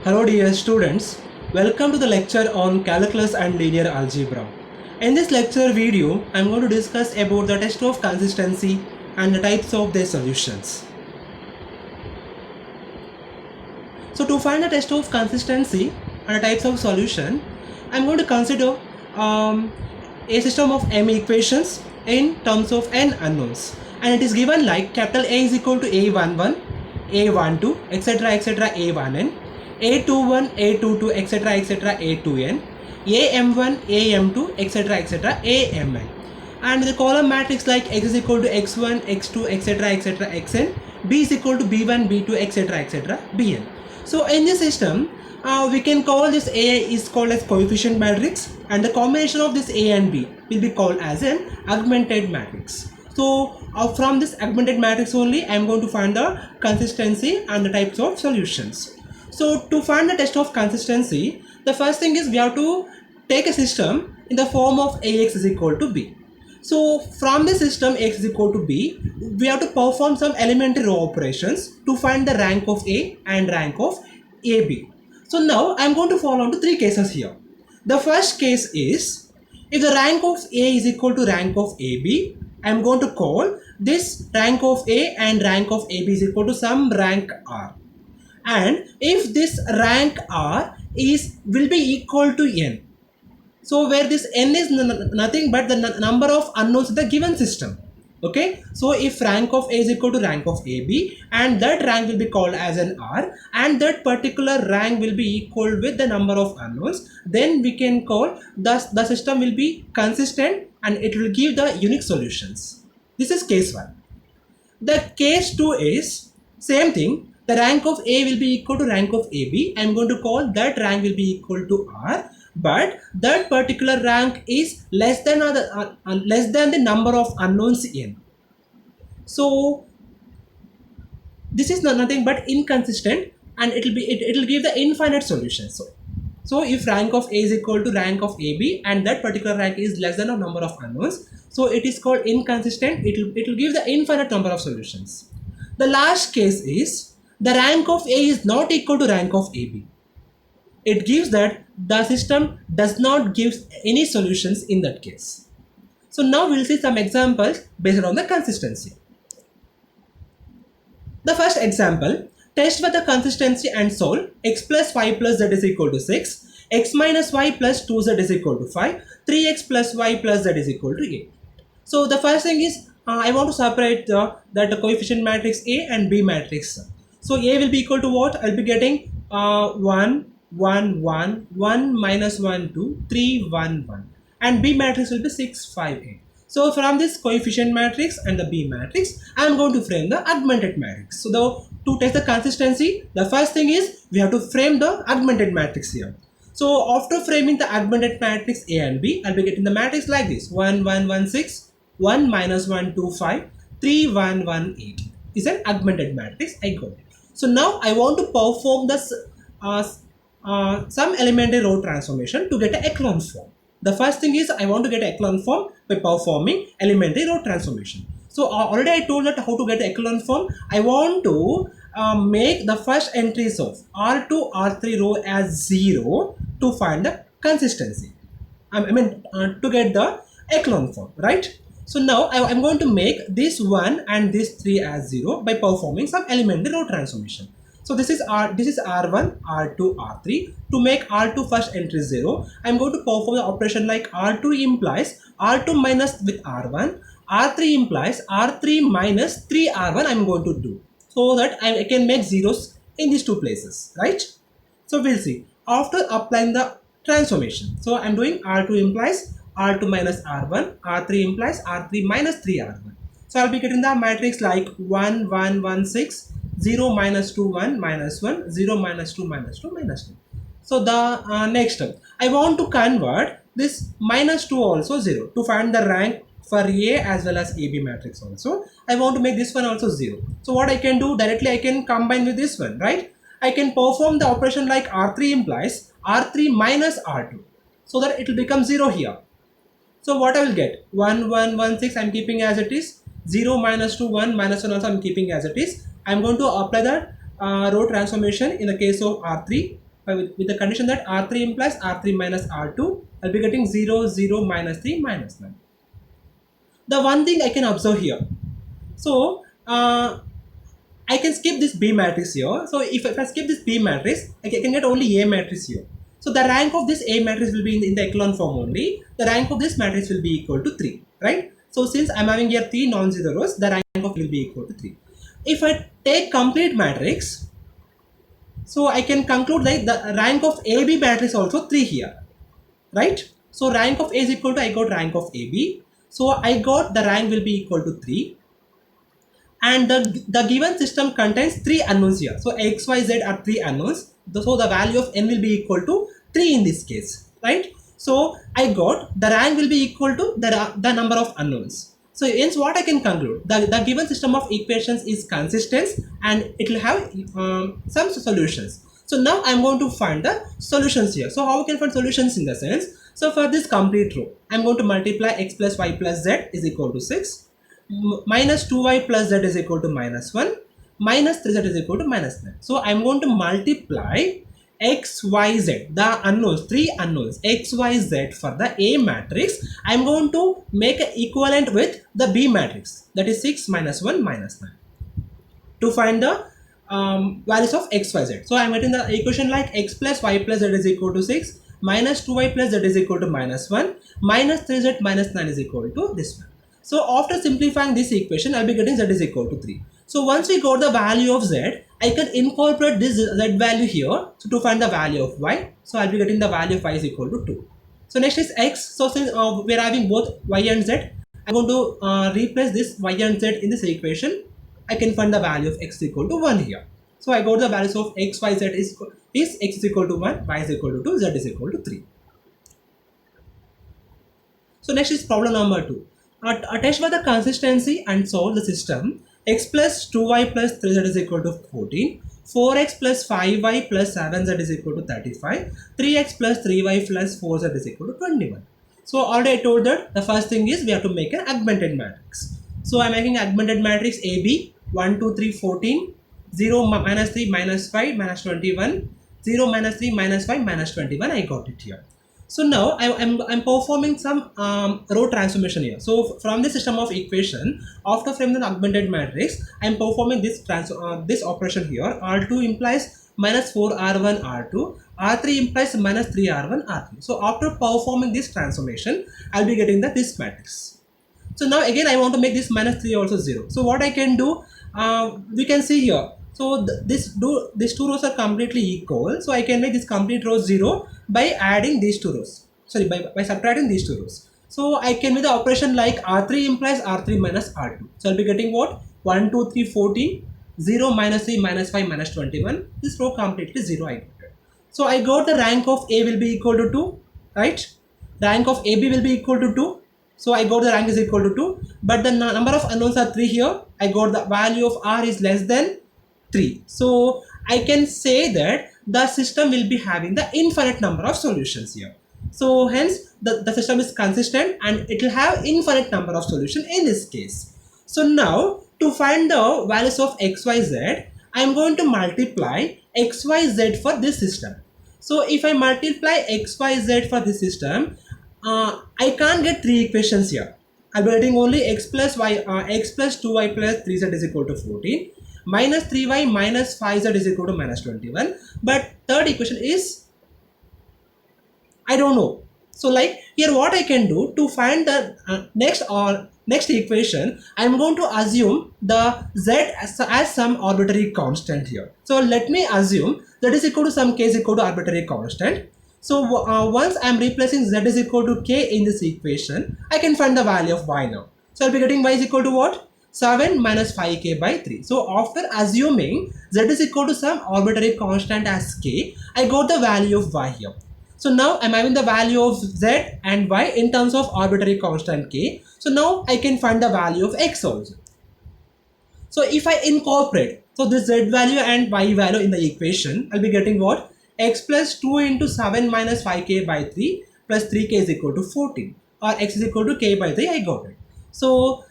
Hello dear students, welcome to the lecture on calculus and linear algebra. In this lecture video, I am going to discuss about the test of consistency and the types of their solutions. So to find the test of consistency and the types of solution, I am going to consider a system of m equations in terms of n unknowns, and it is given like capital A is equal to A11, A12, etc. A1n, A21, A22, etc. A2n, AM1, AM2, etc. AMN, and the column matrix like x is equal to x1, x2, etc. xn, b is equal to b1, b2, etc. bn. So in this system, we can call this A is called as coefficient matrix, and the combination of this A and B will be called as an augmented matrix. So from this augmented matrix only, I am going to find the consistency and the types of solutions. So to find the test of consistency, the first thing is we have to take a system in the form of Ax is equal to B. So from the system X is equal to B, we have to perform some elementary row operations to find the rank of A and rank of AB. So now I am going to fall on to three cases here. The first case is if the rank of A is equal to rank of AB, I am going to call this rank of A and rank of AB is equal to some rank R. And if this rank R will be equal to n, so where this n is nothing but the number of unknowns in the given system. Okay, so if rank of A is equal to rank of AB, and that rank will be called as an R, and that particular rank will be equal with the number of unknowns, then we can call the system will be consistent and it will give the unique solutions. This is case 1. The case 2 is same thing. The rank of A will be equal to rank of AB. I am going to call that rank will be equal to R, but that particular rank is less than the number of unknowns n. So this is nothing but inconsistent, and it will give the infinite solution. So if rank of A is equal to rank of AB and that particular rank is less than a number of unknowns, so it is called inconsistent. It will give the infinite number of solutions. The last case is the rank of A is not equal to rank of AB. It gives that the system does not give any solutions in that case. So now we'll see some examples based on the consistency. The first example, test for the consistency and solve x plus 5 plus z is equal to 6, x minus y plus 2z is equal to 5, 3x plus y plus z is equal to 8. So the first thing is I want to separate the coefficient matrix A and B matrix. So A will be equal to what? I'll be getting 1, 1, 1, 1 minus 1, 2, 3, 1, 1. And B matrix will be 6, 5, 8. So from this coefficient matrix and the B matrix, I am going to frame the augmented matrix. So to test the consistency, the first thing is we have to frame the augmented matrix here. So after framing the augmented matrix A and B, I'll be getting the matrix like this: 1, 1, 1, 6, 1 minus 1, 2, 5, 3, 1, 1, 8 is an augmented matrix. I got it. So now I want to perform this some elementary row transformation to get an echelon form. The first thing is I want to get an echelon form by performing elementary row transformation. So already I told that how to get echelon form. I want to make the first entries of R2, R3 row as 0 to find the consistency. To get the echelon form, right? So now I'm going to make this 1 and this 3 as 0 by performing some elementary row transformation. So this is R1, R2, R3. To make R2 first entry 0, I'm going to perform the operation like R2 implies R2 minus with R1, R3 implies R3 minus 3R1 I'm going to do, so that I can make zeros in these two places, right? So we'll see after applying the transformation. So I'm doing R2 implies R2 minus R1, R3 implies R3 minus 3R1. So I'll be getting the matrix like 1, 1, 1, 6, 0 minus 2, 1 minus 1, 0 minus 2 minus 2 minus 2. So the next step, I want to convert this minus 2 also 0 to find the rank for A as well as AB matrix also. I want to make this one also 0. So what I can do directly, I can combine with this one, right? I can perform the operation like R3 implies R3 minus R2, so that it will become 0 here. So what I will get? 1, 1, 1, 6 I'm keeping as it is. 0 minus 2, 1 minus 1 also I'm keeping as it is. I'm going to apply the row transformation in the case of R3. with the condition that R3 implies R3 minus R2, I'll be getting 0, 0, minus 3, minus 9. The one thing I can observe here, so I can skip this B matrix here. So if I skip this B matrix, I can get only A matrix here. So the rank of this A matrix will be in the echelon form only. The rank of this matrix will be equal to 3, right? So since I'm having here 3 non-zero rows, the rank of will be equal to 3. If I take complete matrix, so I can conclude like the rank of AB matrix also 3 here, right? So rank of A is equal to, I got rank of AB. So I got the rank will be equal to 3. And the given system contains 3 unknowns here. So x, y, z are 3 unknowns. So the value of n will be equal to 3 in this case, right? So I got the rank will be equal to the number of unknowns. So hence what I can conclude, the given system of equations is consistent and it will have some solutions. So now I'm going to find the solutions here. So how we can find solutions in the sense, so for this complete row, I'm going to multiply x plus y plus z is equal to 6. Minus 2y plus z is equal to minus 1, minus 3z is equal to minus 9. So I'm going to multiply x, y, z, the unknowns, 3 unknowns, x, y, z for the A matrix. I'm going to make an equivalent with the B matrix, that is 6 minus 1 minus 9, to find the values of x, y, z. So I'm getting the equation like x plus y plus z is equal to 6, minus 2y plus z is equal to minus 1, minus 3z minus 9 is equal to this one. So after simplifying this equation, I'll be getting z is equal to 3. So once we got the value of z, I can incorporate this z value here to find the value of y. So I'll be getting the value of y is equal to 2. So next is x. So since we're having both y and z, I'm going to replace this y and z in this equation. I can find the value of x equal to 1 here. So I got the values of x, y, z is x is equal to 1, y is equal to 2, z is equal to 3. So next is problem number 2. Test for the consistency and solve the system. X plus 2y plus 3z is equal to 14. 4x plus 5y plus 7z is equal to 35. 3x plus 3y plus 4z is equal to 21. So already I told that the first thing is we have to make an augmented matrix. So I'm making augmented matrix AB 1, 2, 3, 14, 0, minus 3, minus 5, minus 21, 0, minus 3, minus 5, minus 21. I got it here. So now I'm performing some row transformation here. So from the system of equation, after framing the augmented matrix, I'm performing this this operation here. R2 implies minus 4R1 R2, R3 implies minus 3R1 R3. So after performing this transformation, I'll be getting this matrix. So now again I want to make this minus 3 also 0. So what I can do, we can see here. So these two rows are completely equal. So I can make this complete row 0 by adding these two rows. Sorry, by subtracting these two rows. So I can make the operation like R3 implies R3 minus R2. So I'll be getting what? 1, 2, 3, 14, 0, minus 3, minus 5, minus 21. This row completely 0 I got it. So I got the rank of A will be equal to 2, right? Rank of AB will be equal to 2. So I got the rank is equal to 2. But the number of unknowns are 3 here. I got the value of R is less than 3. So I can say that the system will be having the infinite number of solutions here. So hence the system is consistent and it will have infinite number of solutions in this case. So now to find the values of x, y, z, I am going to multiply x, y, z for this system. So if I multiply x, y, z for this system, I can't get 3 equations here. I'll be getting only x plus y, x plus 2y plus 3z is equal to 14. Minus 3y minus 5z is equal to minus 21. But third equation is, I don't know. So like here what I can do to find the next equation, I am going to assume the z as some arbitrary constant here. So let me assume that is equal to some k is equal to arbitrary constant. So once I am replacing z is equal to k in this equation, I can find the value of y now. So I'll be getting y is equal to what? 7 minus 5k by 3. So after assuming z is equal to some arbitrary constant as k, I got the value of y here. So now I'm having the value of z and y in terms of arbitrary constant k. So now I can find the value of x also. So if I incorporate, so this z value and y value in the equation, I'll be getting what? X plus 2 into 7 minus 5k by 3 plus 3k is equal to 14, or x is equal to k by 3. I got it. So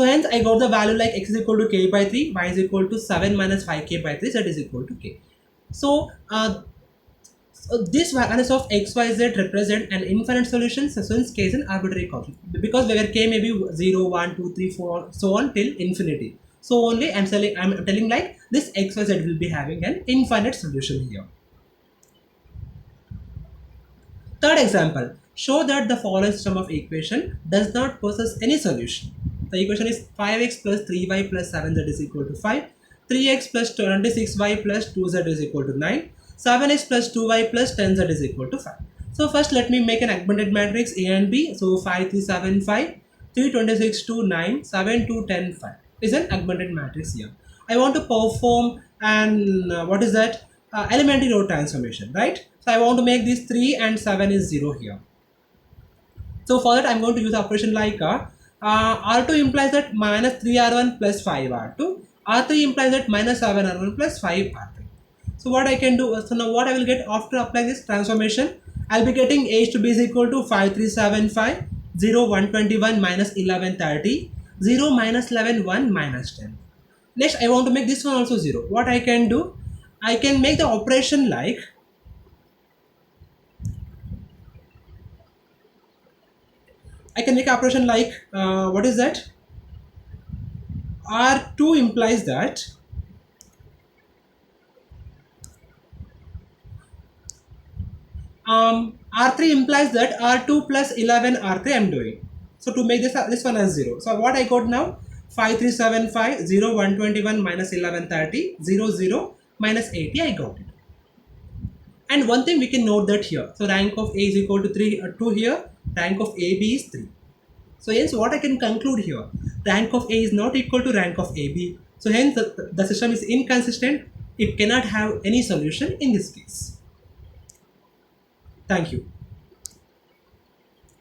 hence I got the value like x is equal to k by 3, y is equal to 7 minus 5k by 3, z is equal to k. So So this values of x, y, z represent an infinite solution, so in this case an arbitrary constant, because where k may be 0, 1, 2, 3, 4, so on till infinity. So only I'm telling like this x, y, z will be having an infinite solution here. Third example, show that the following system of equation does not possess any solution. The equation is 5x plus 3y plus 7z is equal to 5, 3x plus 26y plus 2z is equal to 9, 7x plus 2y plus 10z is equal to 5. So first let me make an augmented matrix A and B. So 5, 3, 7, 5, 3, 26, 2, 9, 7, 2, 10, 5 is an augmented matrix here. I want to perform an what is that? Elementary row transformation, right? So I want to make this 3 and 7 is 0 here. So for that I'm going to use operation like R2 implies that minus 3R1 plus 5R2. R3 implies that minus 7R1 plus 5R3. So what I can do, so now what I will get after applying this transformation, I'll be getting H to B is equal to 5375, 0, 121 minus 1130, 0 minus 11, 1 minus 10. Next I want to make this one also 0. What I can do, I can make the operation like I can make an operation like what is that? R2 implies that R3 implies that R2 plus 11 R3 I'm doing. So to make this one as 0. So what I got now? 5375, 0, 121 minus 1130, 0, 0 minus 80 I got it. And one thing we can note that here. So rank of A is equal to 2 here. Rank of AB is 3. So hence what I can conclude here, rank of A is not equal to rank of AB. So hence the system is inconsistent. It cannot have any solution in this case. Thank you.